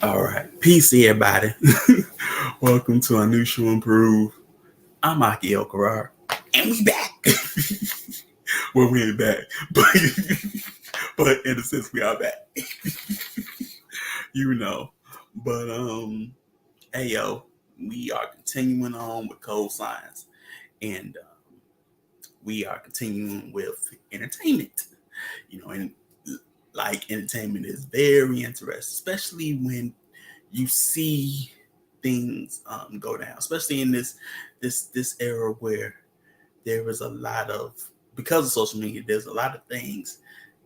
All right. Peace, everybody. Welcome to our new show Improve. I'm Aki El Karar, and we back. Well, we ain't back, but but in a sense, we are back. you know. But hey yo, we are continuing on with cold science, and we are continuing with entertainment. And like entertainment is very interesting, especially when you see things go down, especially in this era where there is a lot of because of social media. There's a lot of things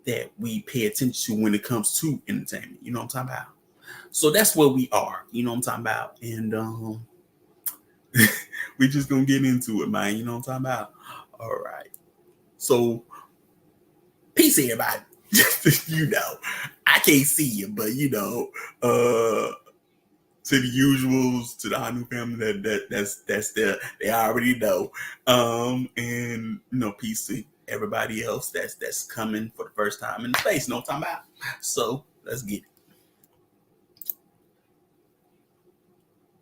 that we pay attention to when it comes to entertainment. You know what I'm talking about? So that's where we are. You know what I'm talking about? And we just gonna get into it, man. You know what I'm talking about? All right. So peace, everybody. I can't see you, but to the usuals, to the Hanu family that's there. They already know. And peace to everybody else that's coming for the first time in the space. You know what I'm talking about? So let's get it.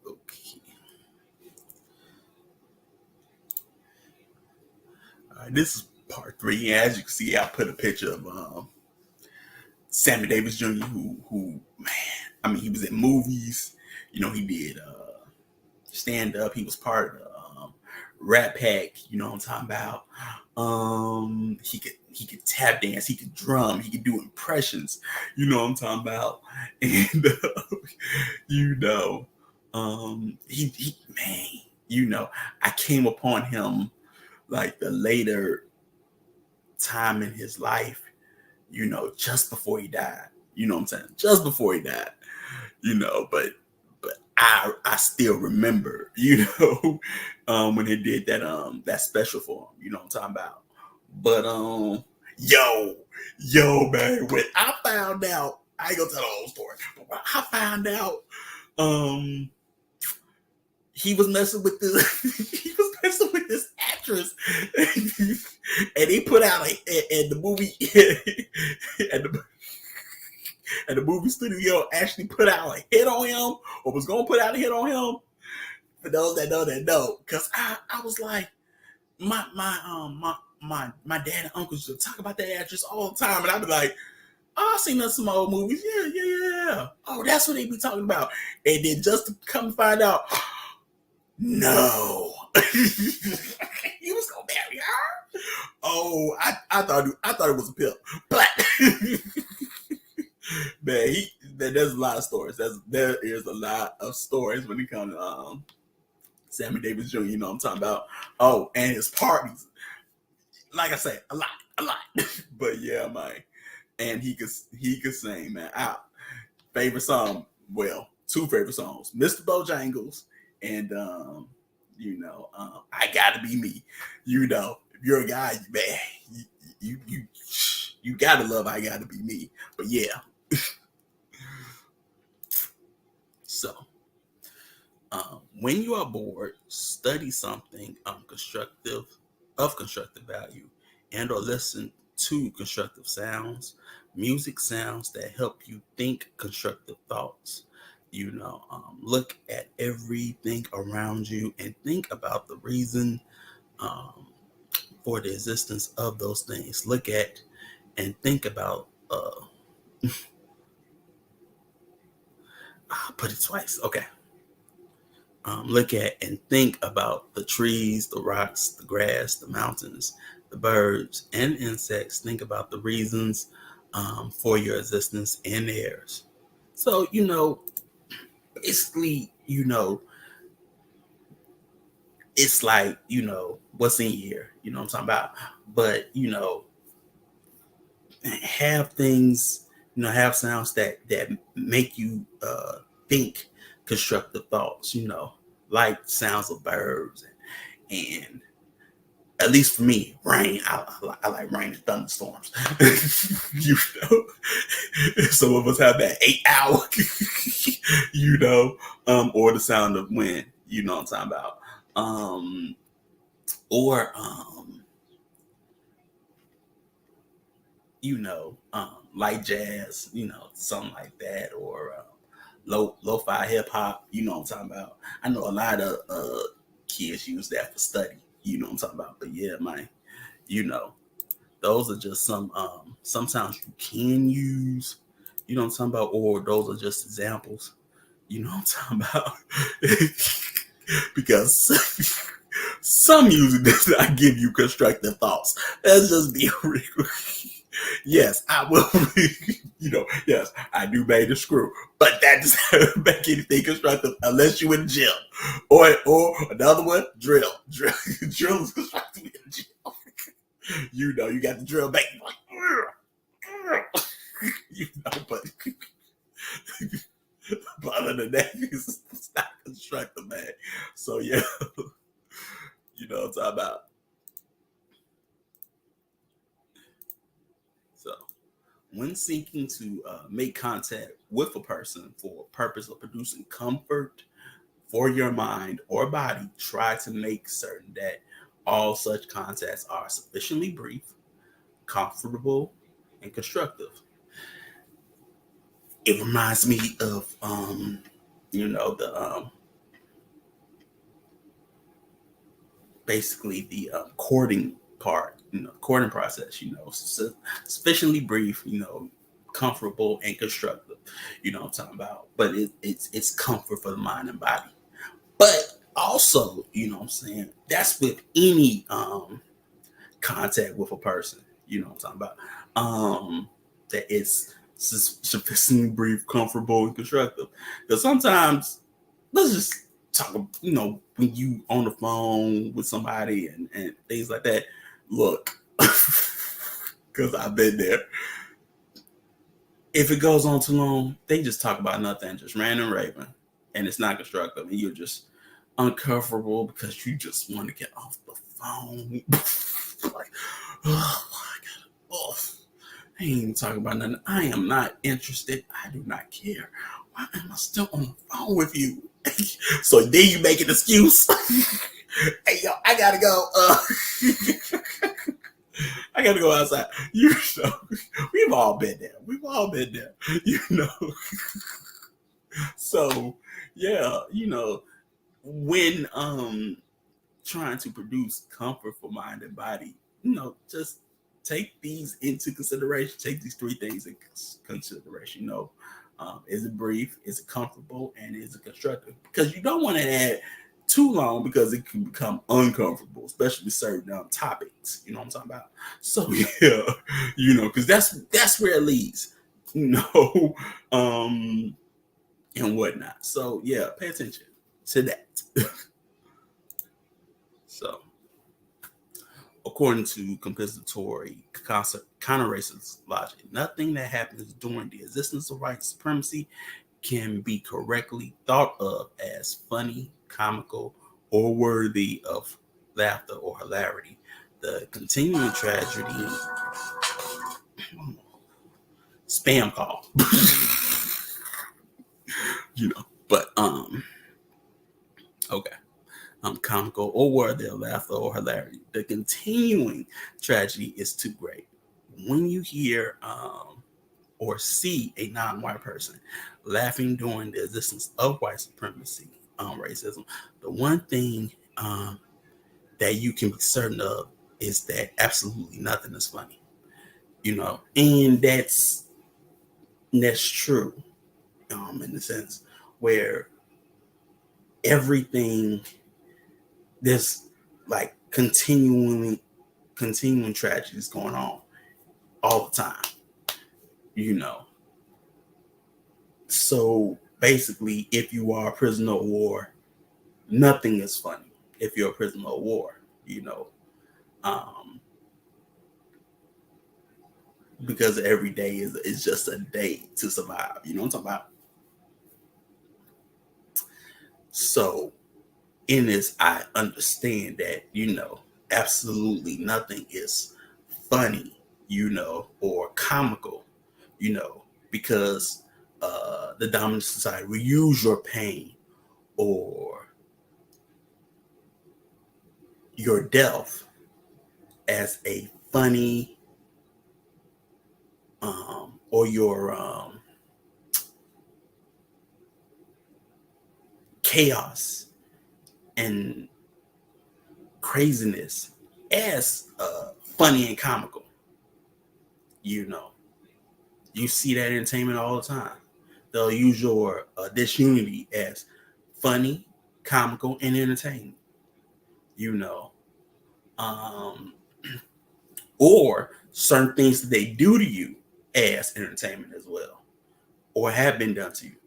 Okay. All right, this is part three. And as you can see, I put a picture of Sammy Davis Jr. who man, I mean, he was in movies. He did stand up. He was part of the Rat Pack. You know what I'm talking about? He could tap dance. He could drum. He could do impressions. You know what I'm talking about? And you know, he man, I came upon him like the later time in his life. Just before he died. You know what I'm saying? Just before he died. But I still remember, when they did that special for him. You know what I'm talking about? But yo, man, when I found out, I ain't gonna tell the whole story, but when I found out, um, he was messing with this actress, and he put out and the movie and the movie studio actually put out a hit on him, or was gonna put out a hit on him. For those that know, because I was like, my dad and uncles would talk about that actress all the time, and I'd be like, oh, I seen some old movies, yeah. Oh, that's what they be talking about, and then just to come find out, no, he was gonna marry her. Oh, I thought it was a pimp, but man, there's a lot of stories. There is a lot of stories when it comes to Sammy Davis Jr. You know what I'm talking about? Oh, and his parties. Like I said, a lot. But yeah, man. And he could sing, man. Favorite song, well, two favorite songs, Mr. Bojangles and I Gotta Be Me. If you're a guy, man, you gotta love I Gotta Be Me. But yeah. So when you are bored, study something constructive value, and or listen to constructive sounds, music sounds that help you think constructive thoughts. Look at everything around you and think about the reason um, for the existence of those things. Look at and think about. Put it twice. Okay. Look at and think about the trees, the rocks, the grass, the mountains, the birds, and insects. Think about the reasons for your existence and theirs. So, basically, it's like, what's in here, what I'm talking about? But, have things, have sounds that make you think constructive thoughts, like sounds of birds and at least for me, rain. I like rain and thunderstorms. you know, some of us have that 8 hour, or the sound of wind. You know what I'm talking about, or light jazz. Something like that, or lo-fi hip hop. You know what I'm talking about. I know a lot of kids use that for study. You know what I'm talking about. But yeah, man, you know, those are just some sometimes you can use, you know what I'm talking about, or those are just examples. You know what I'm talking about. Because some music does not give you constructive thoughts. Let's just be real. Yes, I will. Yes, I do make the screw, but that doesn't make anything constructive unless you in the gym, or another one, drill. Drill is constructive in the gym. You got the drill back. But but other than that, it's not constructive, man. So yeah, you know what I'm talking about. So when seeking to make contact with a person for a purpose of producing comfort for your mind or body, try to make certain that all such contacts are sufficiently brief, comfortable, and constructive. It reminds me of the basically the courting part, courting process, sufficiently brief, comfortable and constructive, what I'm talking about. But it's comfort for the mind and body. But also, what I'm saying, that's with any contact with a person, what I'm talking about. That it's sufficiently brief, comfortable, and constructive. Because sometimes, let's just talk, when you on the phone with somebody and things like that. Look, because I've been there. If it goes on too long, they just talk about nothing, just random raving, and it's not constructive, and you're just uncomfortable because you just want to get off the phone. Like, oh my god, oh, I ain't even talking about nothing. I am not interested. I do not care. Why am I still on the phone with you? So then you make an excuse. Hey yo, I gotta go. I gotta go outside. We've all been there. We've all been there. You know. So yeah, when trying to produce comfort for mind and body, just take these into consideration. Take these three things in consideration. Is it brief? Is it comfortable? And is it constructive? Because you don't want to add too long because it can become uncomfortable, especially certain topics. You know what I'm talking about? So yeah, because that's where it leads. And whatnot. So yeah, pay attention to that. So, according to compensatory counter-racist logic, nothing that happens during the existence of white supremacy can be correctly thought of as funny, comical, or worthy of laughter or hilarity. The continuing tragedy, spam call, but okay. Comical or worthy of laughter or hilarity. The continuing tragedy is too great. When you hear or see a non-white person laughing during the existence of white supremacy, racism, the one thing that you can be certain of is that absolutely nothing is funny, and that's true, in the sense where everything there's like continuing tragedies going on all the time, you know. So basically, if you are a prisoner of war, nothing is funny. If you're a prisoner of war, um, because every day is just a day to survive. You know what I'm talking about? So in this, I understand that, absolutely nothing is funny, or comical, because the dominant society will use your pain or your death as a funny or your chaos and craziness as funny and comical. You know, you see that entertainment all the time. They'll use your disunity as funny, comical, and entertaining. You know, um, or certain things that they do to you as entertainment as well, or have been done to you.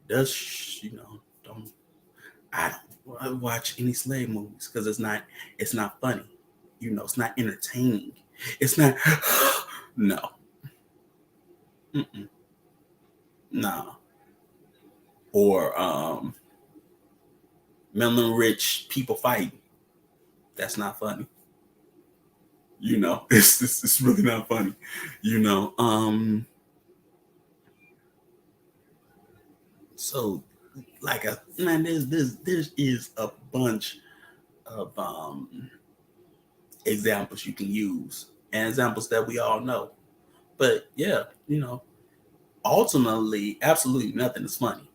Does don't I don't watch any slave movies because it's not funny. It's not entertaining. It's not no. Mm-mm, no. Or melon rich people fighting. That's not funny. It's really not funny. You know. So like a man, there is a bunch of examples you can use and examples that we all know. But yeah, ultimately, absolutely nothing is funny,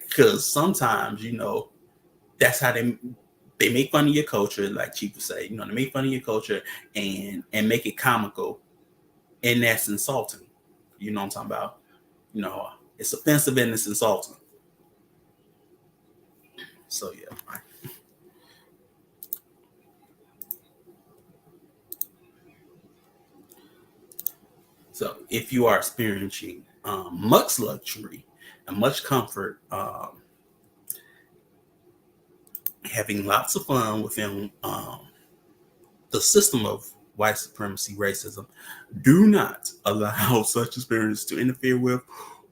because sometimes, that's how they make fun of your culture, like Chief would say, they make fun of your culture and make it comical, and that's insulting. You know what I'm talking about? It's offensive and it's insulting. So yeah. So if you are experiencing much luxury and much comfort, having lots of fun within the system of white supremacy racism, do not allow such experience to interfere with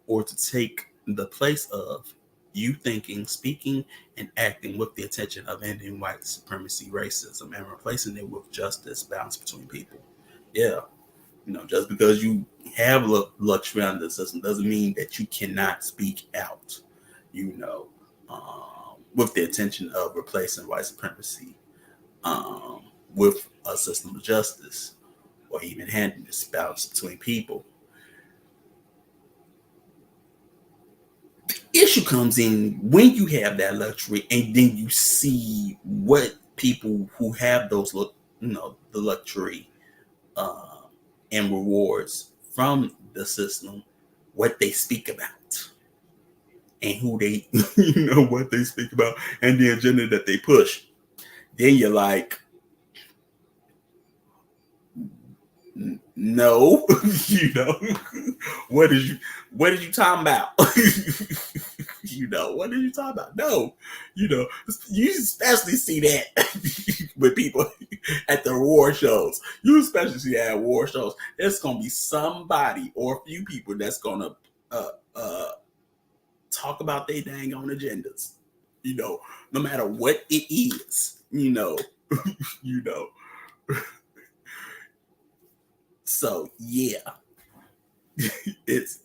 or to take the place of you thinking, speaking, and acting with the intention of ending white supremacy racism and replacing it with justice, balance between people. Yeah. Just because you have luxury under the system doesn't mean that you cannot speak out, with the intention of replacing white supremacy um, with a system of justice or even handling this balance between people. Issue comes in when you have that luxury and then you see what people who have the luxury uh, and rewards from the system, what they speak about and who they, what they speak about and the agenda that they push. Then you're like, no, what is you talking about? What are you talking about? No, you especially see that with people at the war shows. You especially see that at war shows. There's gonna be somebody or a few people that's gonna uh, uh, talk about their dang on agendas. No matter what it is. You know. So yeah, it's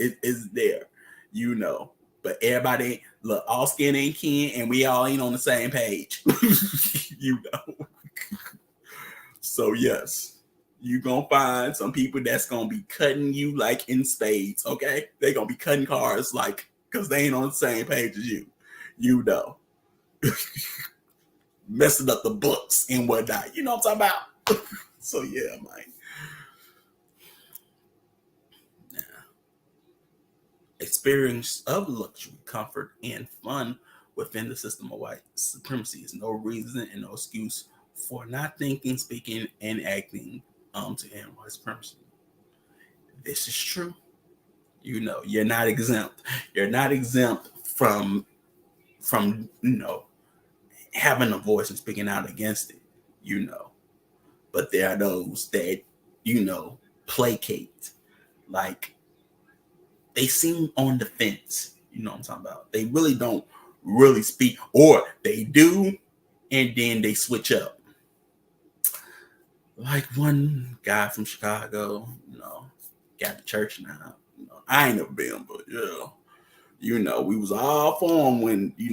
there. You know. But everybody, look, all skin ain't kin, and we all ain't on the same page. you know. So yes, you gonna find some people that's gonna be cutting you like in spades. Okay, they gonna be cutting cards like because they ain't on the same page as you. You know, messing up the books and whatnot. You know what I'm talking about? So yeah, man. Experience of luxury, comfort, and fun within the system of white supremacy is no reason and no excuse for not thinking, speaking, and acting to end white supremacy. This is true. You're not exempt. You're not exempt from having a voice and speaking out against it. You know, but there are those that placate, like they seem on the fence. You know what I'm talking about? They really don't really speak, or they do, and then they switch up. Like one guy from Chicago, got the church now. I ain't never been, but yeah, we was all for him when he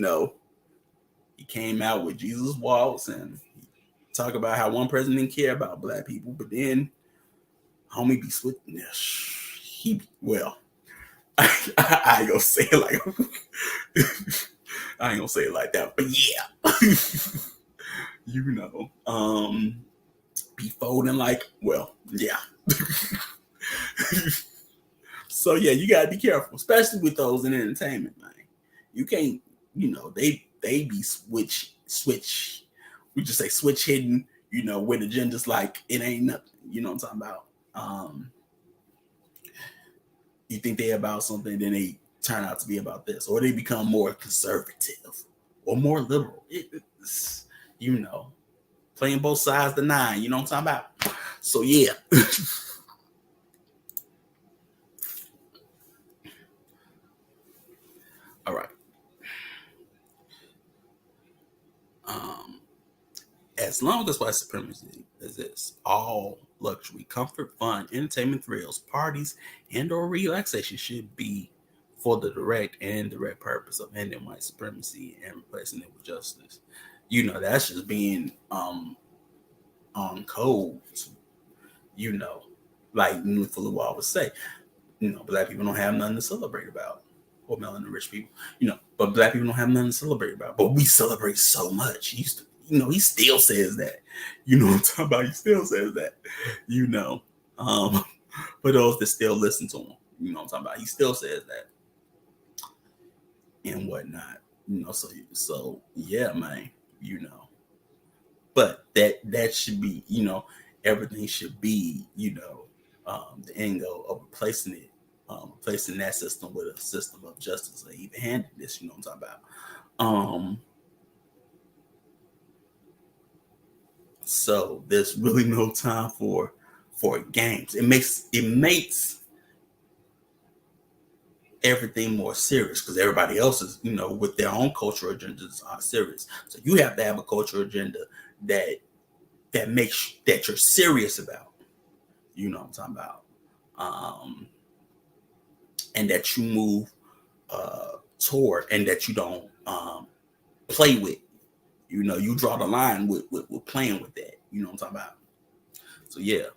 came out with Jesus Walks and talk about how one president didn't care about black people, but then homie be switching. He well, I ain't gonna say it like I ain't gonna say it like that, but yeah. You know, be folding like, well, yeah. So yeah, you gotta be careful, especially with those in entertainment, man. You can't, they be switch. We just say switch hitting, with agendas like it ain't nothing. You know what I'm talking about? You think they about something, then they turn out to be about this, or they become more conservative or more liberal. It's, playing both sides of the nine. You know what I'm talking about? So yeah. All right. Um, as long as white supremacy exists, all luxury, comfort, fun, entertainment, thrills, parties, and/or relaxation should be for the direct and indirect purpose of ending white supremacy and replacing it with justice. That's just being on code. You know, like Nufulu would say, black people don't have nothing to celebrate about, or melanin rich people, but black people don't have nothing to celebrate about. But we celebrate so much. He still says that. You know what I'm talking about? He still says that. Um, for those that still listen to him, you know what I'm talking about? He still says that and whatnot. So yeah, man. But that should be, everything should be, the end goal of replacing that system with a system of justice or even handedness. You know what I'm talking about? So there's really no time for games. It makes everything more serious because everybody else is, with their own cultural agendas are serious. So you have to have a cultural agenda that makes that you're serious about. You know what I'm talking about? And that you move toward, and that you don't play with. You draw the line with playing with that. You know what I'm talking about? So yeah.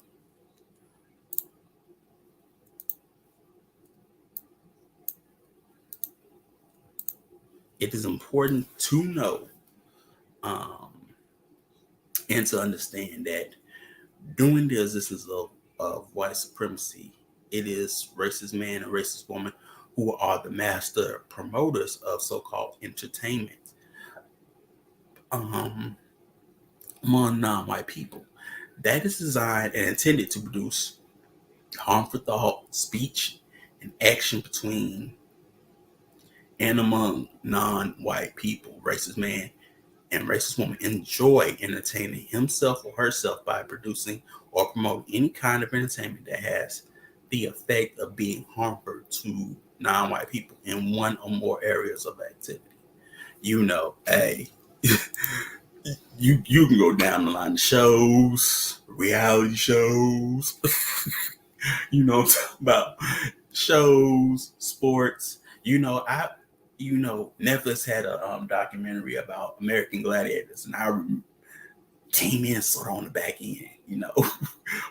It is important to know and to understand that during the existence of white supremacy, it is racist man and racist woman who are the master promoters of so-called entertainment among non-white people. That is designed and intended to produce harmful thought, speech, and action between and among non-white people. Racist man and racist woman enjoy entertaining himself or herself by producing or promoting any kind of entertainment that has the effect of being harmful to non-white people in one or more areas of activity. Hey, you can go down the line of shows, reality shows, about shows, sports. Netflix had a documentary about American Gladiators, and I came in sort of on the back end,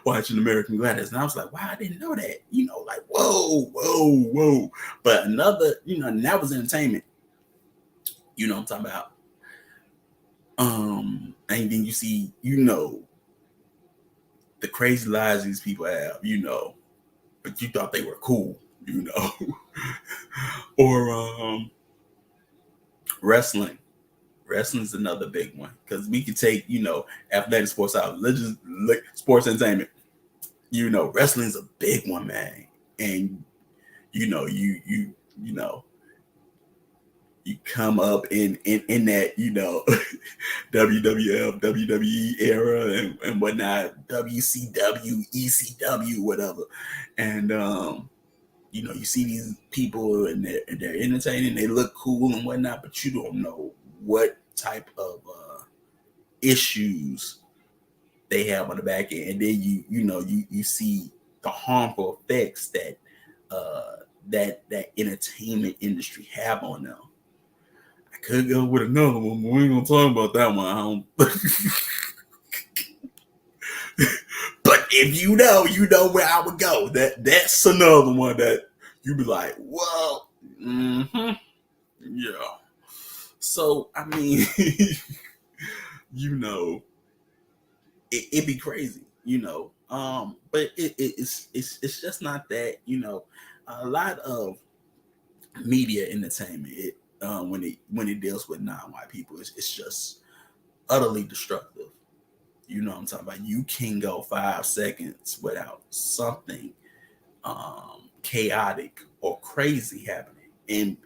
watching American Gladiators, and I was like, wow, I didn't know that. Like whoa, whoa, whoa. But another, and that was entertainment. You know what I'm talking about? And then you see, the crazy lives these people have, but you thought they were cool, or wrestling. Wrestling's another big one because we could take, athletic sports out, religious sports entertainment. Wrestling's a big one, man. And you come up in that, WWF, WWE era and whatnot, WCW, ECW, whatever. And you see these people and they're entertaining, they look cool and whatnot, but you don't know what type of issues they have on the back end. And then you see the harmful effects that that entertainment industry have on them. I could go with another one, but we ain't gonna talk about that one. But if you know where I would go. That's another one that You be like, whoa, yeah. So I mean, you know, it'd be crazy, you know. But it's just not that, you know. A lot of media entertainment, when it deals with non-white people, it's just utterly destructive. You know what I'm talking about? You can go 5 seconds without something chaotic or crazy happening, and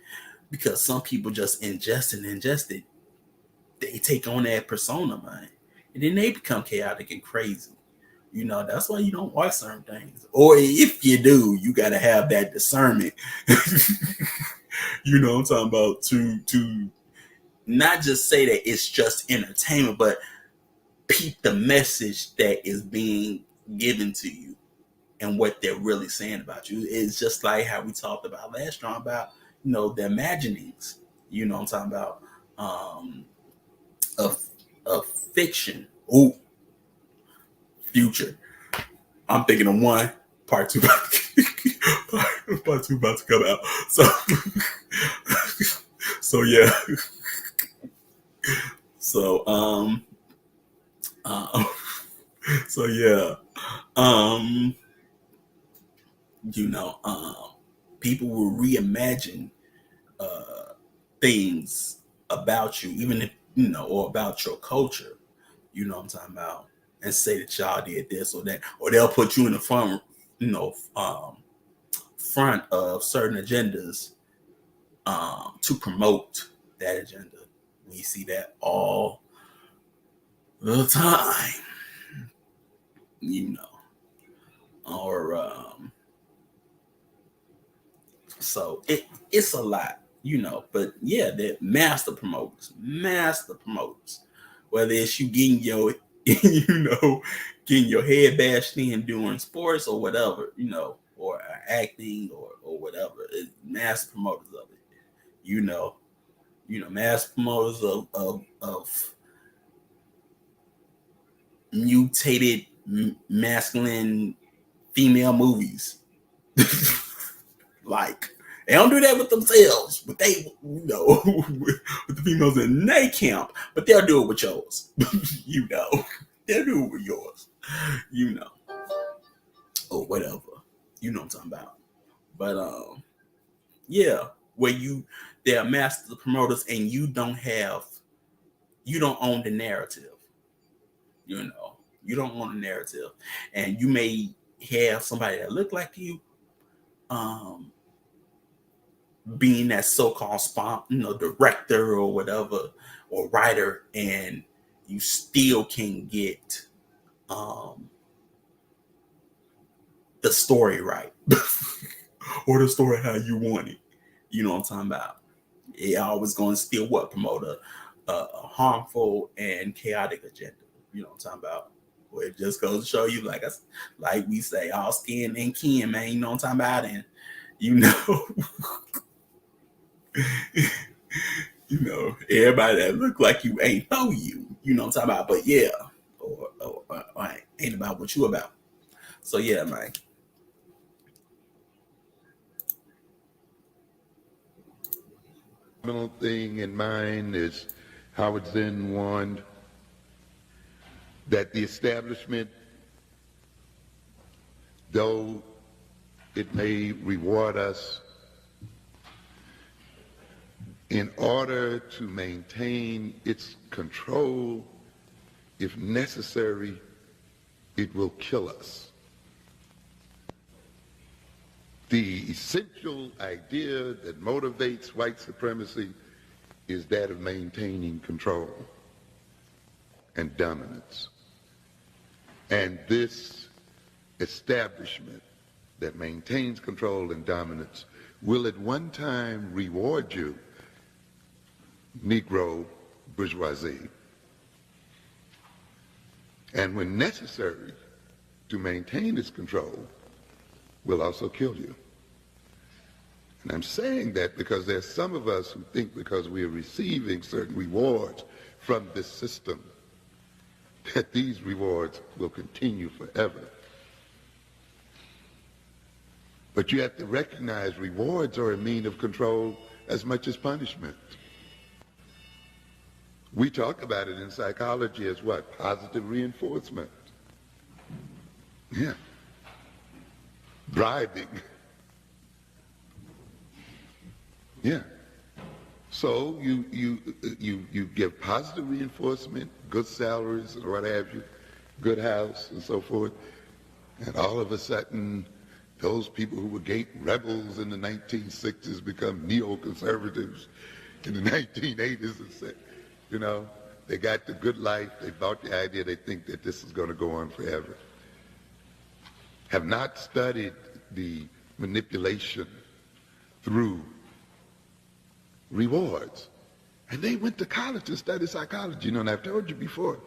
because some people just ingest it, they take on that persona, man, and then they become chaotic and crazy. You know, that's why you don't watch certain things. Or if you do, you gotta have that discernment. You know what I'm talking about? To not just say that it's just entertainment, but peep the message that is being given to you and what they're really saying about you. It's just like how we talked about last time about, you know, the imaginings. You know what I'm talking about? Um of fiction. Ooh, future. I'm thinking of one, part two part two about to come out. So so yeah. So uh, so yeah. Um you know, people will reimagine uh things about you, even if, you know, or about your culture, you know what I'm talking about, and say that y'all did this or that, or they'll put you in the front, you know, front of certain agendas to promote that agenda. We see that all the time, you know, or so it's a lot, you know. But yeah, that master promoters, whether it's you getting your, you know, getting your head bashed in doing sports or whatever, you know, or acting or whatever, master promoters of it, you know. Mass promoters of mutated masculine female movies. Like, they don't do that with themselves, but they, you know, with the females in their camp, but they'll do it with yours. You know, they'll do it with yours, you know, or whatever. You know what I'm talking about. But yeah, where they're master promoters and you don't own the narrative. You know, you don't own the narrative, and you may have somebody that look like you, um, being that so-called you know, director or whatever, or writer, and you still can get um, the story right, or the story how you want it. You know what I'm talking about? It always going to still what promote a harmful and chaotic agenda. You know what I'm talking about? Where it just goes to show you, like we say, all skin and kin, man. You know what I'm talking about? And you know, you know, everybody that look like you ain't know you. You know what I'm talking about? But yeah, or ain't about what you about. So yeah, man. Thing in mind is Howard Zinn warned that the establishment, though it may reward us, in order to maintain its control, if necessary, it will kill us. The essential idea that motivates white supremacy is that of maintaining control and dominance. And this establishment that maintains control and dominance will at one time reward you, Negro bourgeoisie, and when necessary to maintain its control, will also kill you. And I'm saying that because there's some of us who think because we are receiving certain rewards from this system, that these rewards will continue forever. But you have to recognize rewards are a mean of control as much as punishment. We talk about it in psychology as what? Positive reinforcement. Yeah. Bribing. Yeah. So you give positive reinforcement, good salaries and what have you, good house and so forth, and all of a sudden those people who were gate rebels in the 1960s become neoconservatives in the 1980s and say, you know, they got the good life, they bought the idea, they think that this is going to go on forever. Have not studied the manipulation through rewards. And they went to college to study psychology. You know, and I've told you before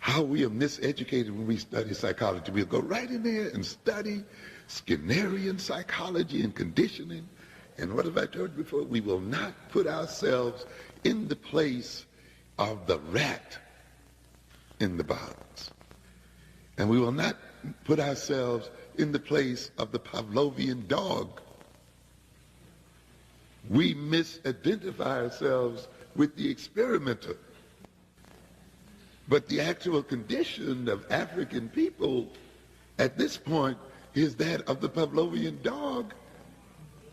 how we are miseducated when we study psychology. We'll go right in there and study Skinnerian psychology and conditioning. And what have I told you before? We will not put ourselves in the place of the rat in the box. And we will not put ourselves in the place of the Pavlovian dog. We misidentify ourselves with the experimenter. But the actual condition of African people at this point is that of the Pavlovian dog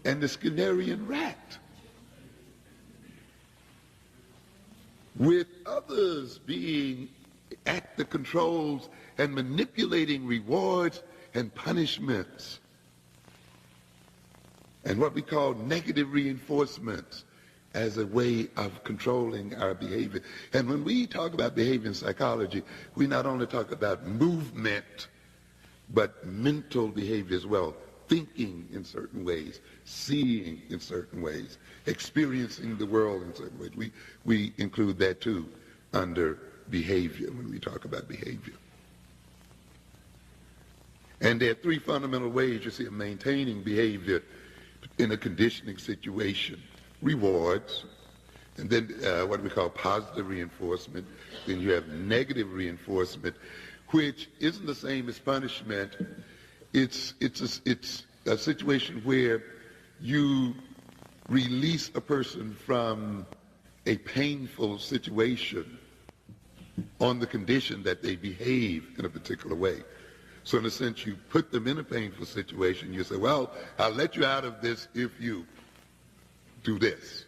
and the Skinnerian rat, with others being at the controls and manipulating rewards and punishments and what we call negative reinforcements as a way of controlling our behavior. And when we talk about behavior in psychology, we not only talk about movement, but mental behavior as well, thinking in certain ways, seeing in certain ways, experiencing the world in certain ways. We include that too under behavior when we talk about behavior. And there are three fundamental ways, you see, of maintaining behavior in a conditioning situation. Rewards, and then what we call positive reinforcement. Then you have negative reinforcement, which isn't the same as punishment. It's a situation where you release a person from a painful situation on the condition that they behave in a particular way. So in a sense, you put them in a painful situation. You say, well, I'll let you out of this if you do this.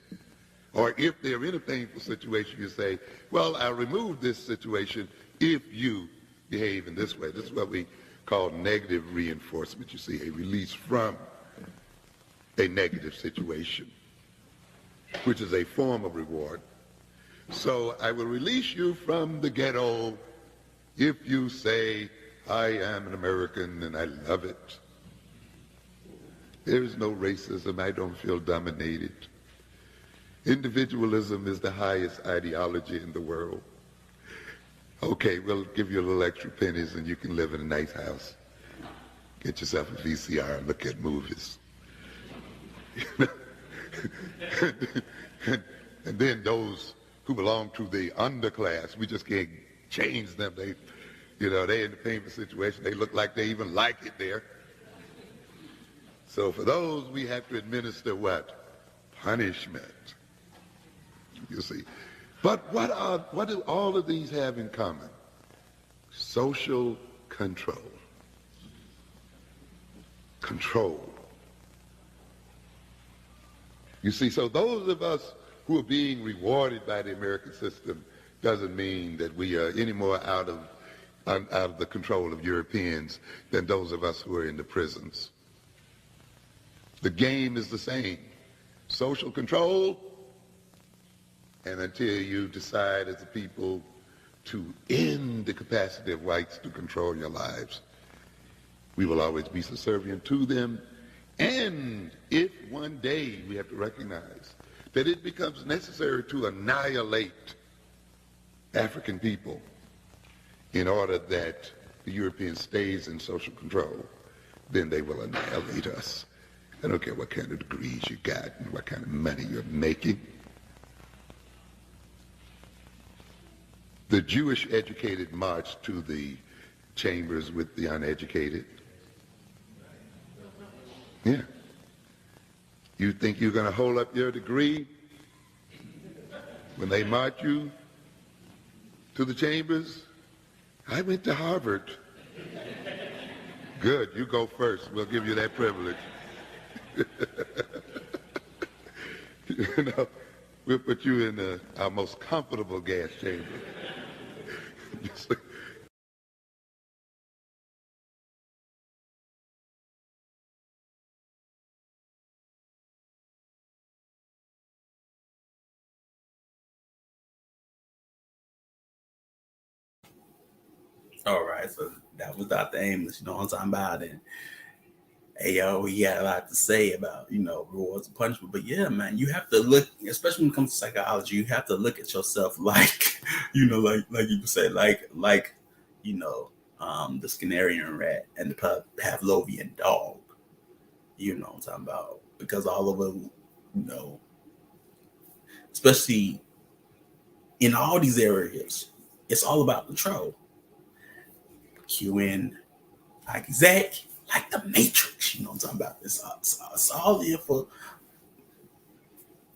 Or if they're in a painful situation, you say, well, I'll remove this situation if you behave in this way. This is what we call negative reinforcement. You see, a release from a negative situation, which is a form of reward. So I will release you from the ghetto if you say, I am an American and I love it. There is no racism. I don't feel dominated. Individualism is the highest ideology in the world. Okay, we'll give you a little extra pennies and you can live in a nice house. Get yourself a VCR and look at movies. And then those who belong to the underclass, we just can't change them. They're in a painful situation. They look like they even like it there. So for those, we have to administer what? Punishment. You see. But what do all of these have in common? Social control. Control. You see, so those of us who are being rewarded by the American system doesn't mean that we are any more out of the control of Europeans than those of us who are in the prisons. The game is the same. Social control, and until you decide as a people to end the capacity of whites to control your lives, we will always be subservient to them. And if one day we have to recognize that it becomes necessary to annihilate African people in order that the European stays in social control, then they will annihilate us. I don't care what kind of degrees you got and what kind of money you're making. The Jewish educated march to the chambers with the uneducated. Yeah. You think you're going to hold up your degree when they march you to the chambers? I went to Harvard. Good, you go first. We'll give you that privilege. You know, we'll put you in our most comfortable gas chamber. All right, so that was Dr. Amos, you know what I'm talking about. And hey, yo, he had a lot to say about, rewards and punishment. But yeah, man, you have to look, especially when it comes to psychology, you have to look at yourself like, like you said, you know, the Skinnerian rat and the Pavlovian dog. You know what I'm talking about? Because all of them, especially in all these areas, it's all about control. QN, like Zach, like the Matrix. You know what I'm talking about? It's all there for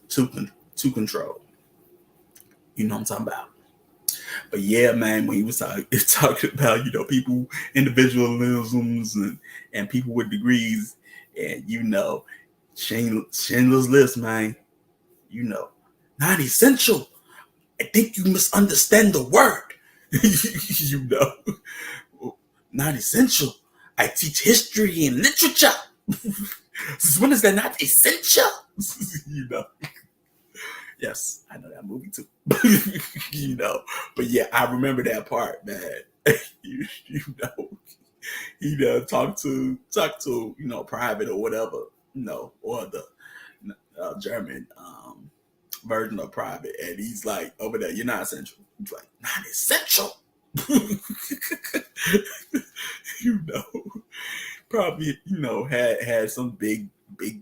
to control. You know what I'm talking about? But yeah, man, when he was talking about, people, individualisms and people with degrees, and Schindler's List, man, not essential. I think you misunderstand the word. you know, not essential. I teach history and literature. When is that not essential? you know. Yes, I know that movie too. But yeah, I remember that part, man. you he talk to private or whatever, or the German version of private, and he's like over there, you're not essential. He's like, not essential. you know, probably had some big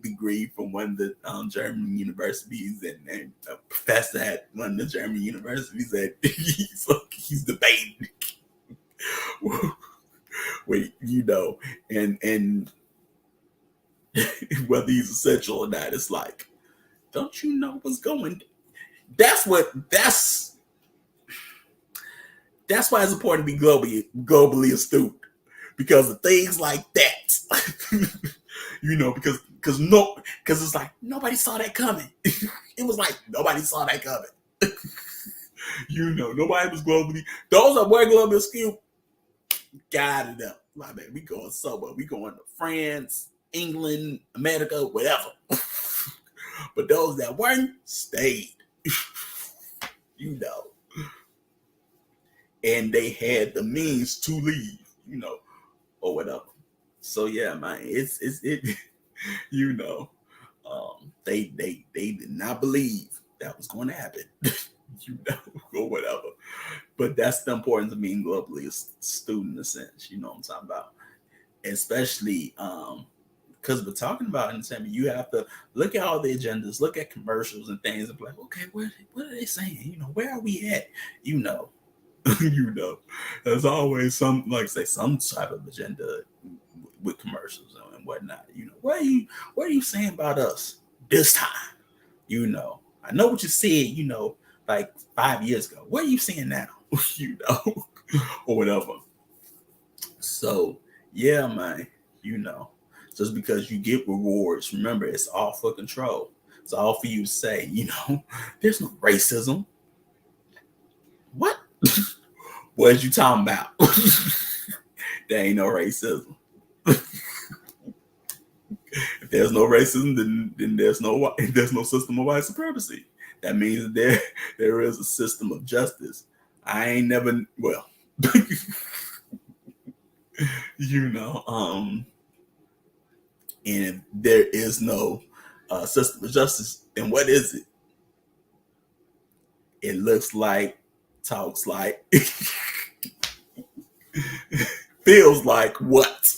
degree from one of the German universities, and a professor at one of the German universities that he's debating with, and whether he's essential or not. It's like, don't you know what's going? That's why it's important to be globally astute, because of things like that. Because it's like nobody saw that coming. It was like nobody saw that coming. Nobody was globally. Those are where globally astute. Got it up. My man, we going somewhere. We going to France, England, America, whatever. But those that weren't stayed. And they had the means to leave, or whatever. So yeah, man, it's they did not believe that was going to happen, or whatever. But that's the importance of being globally astute in a sense, you know what I'm talking about. Especially because we're talking about entertainment, you have to look at all the agendas, look at commercials and things, and be like, okay, what are they saying? Where are we at? There's always some, like say, some type of agenda with commercials and whatnot. What are you saying about us this time? I know what you said, like 5 years ago. What are you saying now? Or whatever. So yeah, man, just because you get rewards, remember, it's all for control. It's all for you to say, there's no racism. What? What you talking about? There ain't no racism. If there's no racism, then there's no system of white supremacy. That means that there is a system of justice. I ain't never, well, and if there is no system of justice, then what is it? It looks like, talks like, feels like what?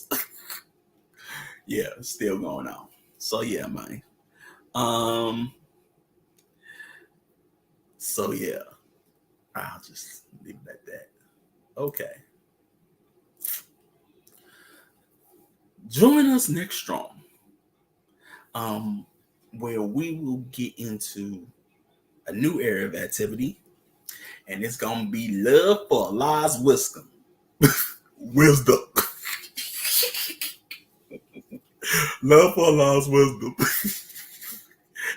Yeah, still going on. So yeah, man. So yeah, I'll just leave it at that. Okay. Join us next strong where we will get into a new area of activity, and it's gonna be love for Allah's wisdom. Wisdom. Love for Allah's wisdom.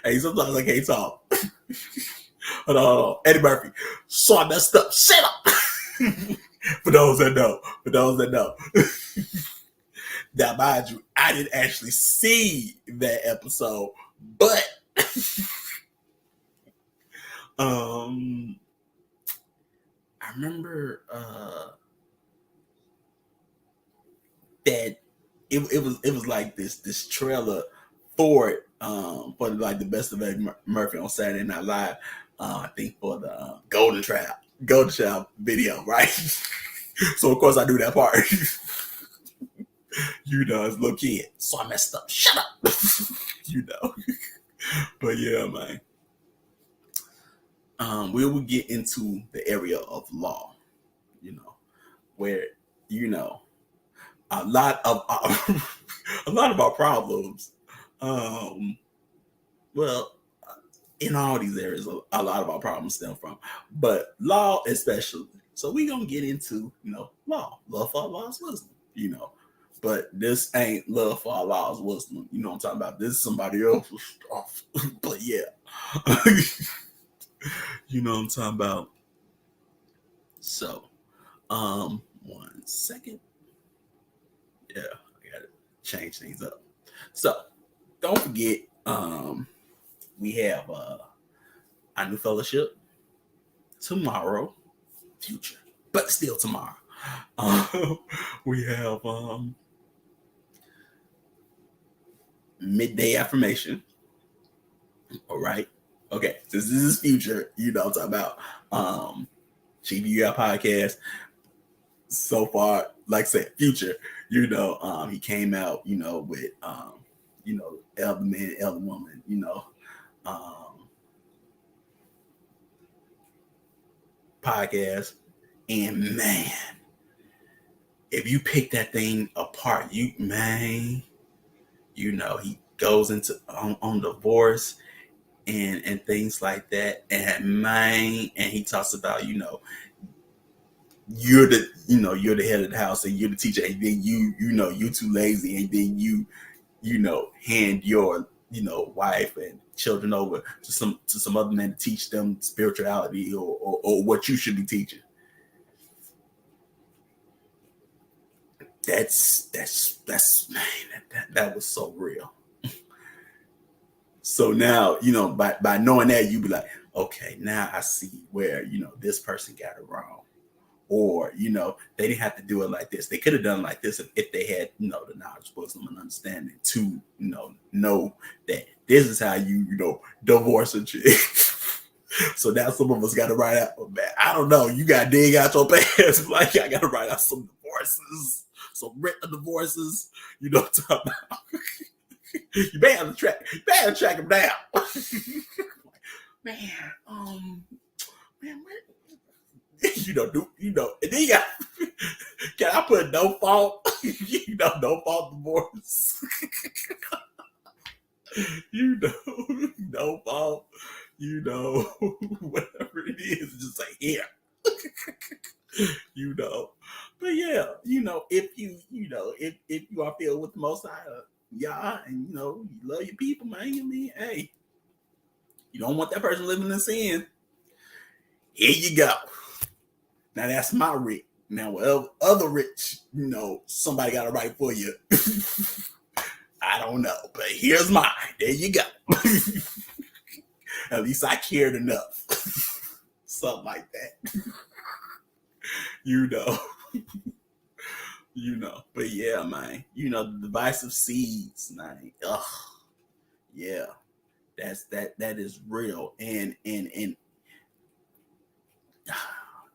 Hey, sometimes I can't talk. Hold on. Eddie Murphy. So I messed up. Shut up. For those that know. Now, mind you, I didn't actually see that episode, but I remember that it was like this trailer for it, for like the best of Eddie Murphy on Saturday Night Live. I think for the Golden Child video, right? So of course I do that part. You know, as a little kid. So I messed up. Shut up. You know. But yeah, man. We will get into the area of law, you know, where, you know, a lot of our problems, well, in all these areas, a lot of our problems stem from, but law especially. So we gonna get into, you know, love for Allah's wisdom, you know. But this ain't love for Allah's wisdom, you know what I'm talking about. This is somebody else's stuff. But yeah. You know what I'm talking about. So, 1 second. Yeah, I gotta change things up. So, don't forget, we have our new fellowship tomorrow, future, but still tomorrow. We have midday affirmation. All right. Okay, since this is future, you know what I'm talking about. Chief, you got podcast. So far, like I said, future, you know, he came out, you know, with you know, elder man, elder woman, you know, podcast. And man, if you pick that thing apart, you know, he goes into on divorce and things like that. And man, and he talks about, you know, you're the head of the house and you're the teacher, and then you know, you too lazy, and then you know, hand your, you know, wife and children over to some other man to teach them spirituality or what you should be teaching. That's man, that was so real. So now, you know, by knowing that, you be like, okay, now I see where, you know, this person got it wrong. Or, you know, they didn't have to do it like this. They could have done it like this if they had, you know, the knowledge, wisdom, and understanding to, you know that this is how you know, divorce a chick. So now some of us got to write out, oh, man, I don't know. You got to dig out your pants. Like, I got to write out some divorces, some written divorces. You know what I'm talking about? You better track them down. Man, you know, and then you got, can I put no fault? You know, no fault divorce. You know, no fault, you know, whatever it is, just say here. You know. But yeah, you know, if you are filled with the Most High, y'all, and you know, you love your people, man. I mean, hey, you don't want that person living in sin. Here you go. Now that's my writ. Now, whatever other rich, you know, somebody got to write for you. I don't know, but here's mine. There you go. At least I cared enough. Something like that. You know. You know. But yeah, man. You know, the divisive seeds, man. Ugh. Yeah. That is real. And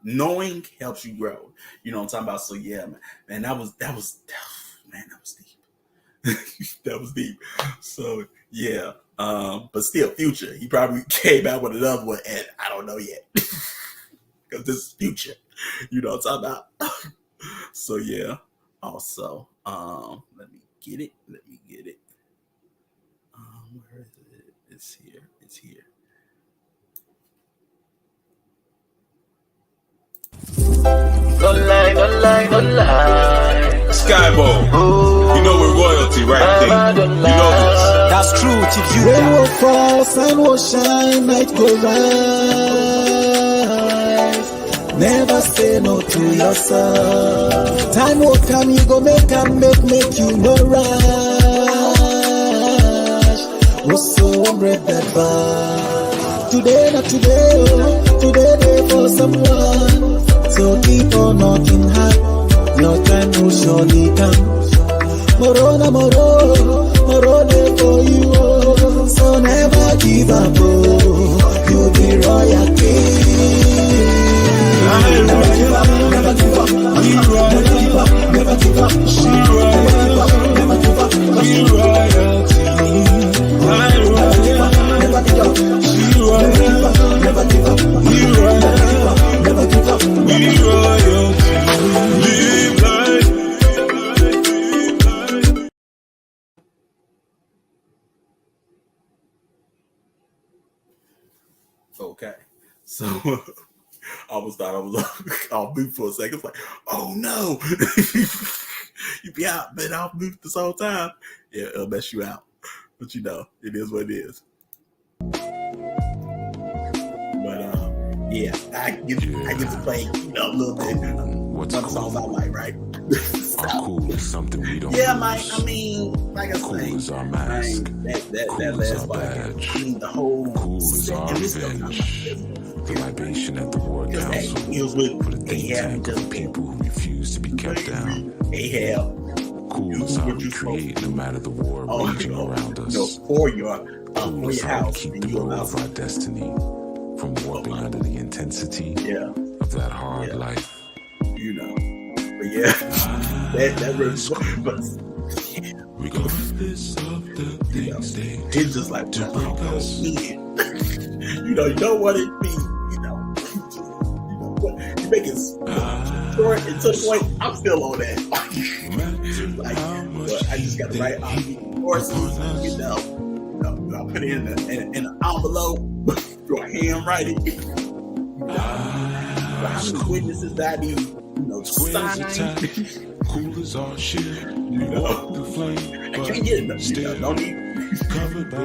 knowing helps you grow. You know what I'm talking about? So yeah, man, that was deep. That was deep. So yeah. But still, future. He probably came out with another one, and I don't know yet. Because this is future. You know what I'm talking about? So yeah. Also, let me get it. It's here. It's here. Don't lie, don't lie, don't lie. Skybo, you know we're royalty, right? Thing. You know this. That's true, Chief you. Rain will fall, sun will shine, night go rise. Never say no to yourself. Time will come, you go make you no rush. Was so break that bar. Today, not today, today day for someone. So keep on knocking hard. Your time will surely come. Morona, moro day for you. So never give up. You'll be royalty. Never give up. Never give up. Never give up. Never give up. Never give up. Royalty. Never give up. Never give up. Never give up. Never give up. Live life. Okay, so I was thought I was off mute for a second. It's like, oh no, you be out, been off mute this whole time. Yeah, it'll mess you out, but you know, it is what it is. But yeah, I get to play, you know, a little bit. What's Some cool? songs I like, right? Our cool is something we don't Yeah, use. man. I mean, like I Cool say, is our mask. that Cool last is our podcast. badge. I mean, the whole Cool is set, our and this stuff, revenge. The libation at the ward because council it was with for the think Ahab tank of people who refuse to be kept down. Ahab. Cool is how we create no matter the war raging around us. For your Cool is how we house keep and the your road house. of our destiny from warping under the intensity Yeah, of that hard life. you know. But yeah, that really was. Regardless of the things they It's just like, oh, man. You know what it be. You know what? You make it short and to the point. I'm still on that. Like, but I just got to write horses. You know, I put it in an envelope. Your handwriting. You know, how many witnesses that I need? You know, sign. cool as our shit. You know, I can't get enough. You know, don't need. Covered by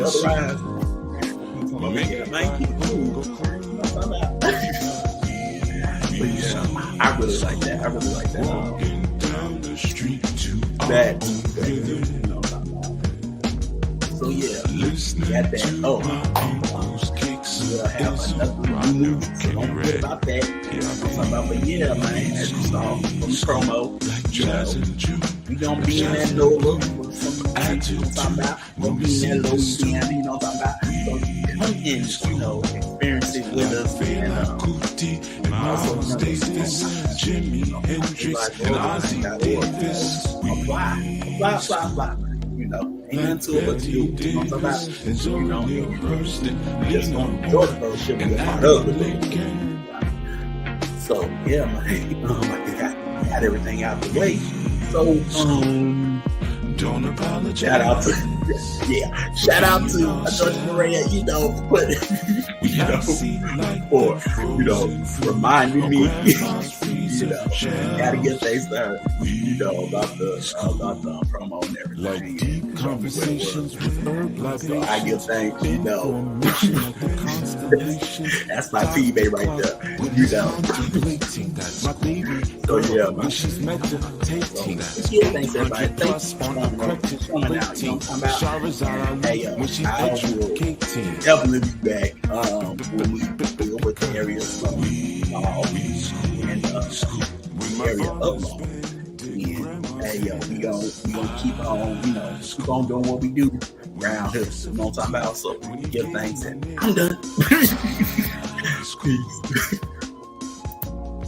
Otherwise, yeah, man, keep it cool. But yeah, I really like that. I really like that. down the street to That. So yeah, got that. Oh, we'll have another news. So don't forget about that. But yeah, man, as you saw from the promo, you know, we gonna be in that low look with some talking about. Gonna be in that low scene, you know, talking about. So come in, you know, experience it with us, and also, you know, Jimi Hendrix and Ozzy Davis. apply. You know, ain't nothing to it but to do. You know what I'm talking about? You know, just on Georgia fellowship, we're part of it. So yeah, man, I think I got everything out the way. So Don't apologize. shout out to Georgia Maria, you know, but for reminding me, you know, gotta get things done, you know, about the promo and everything. Like deep conversations with herb So I give thanks, you know. That's my teammate right there, you know. That's my baby. So yeah, man. She's meditating. Yeah, thanks everybody. Thanks for coming out. You know what I'm talking about? Hey, I will definitely be back when we deal with the area of and the area of law. And hey, we gonna keep on, you know, keep on doing what we do around here. You know what I'm talking about? So give thanks and I'm done. Peace.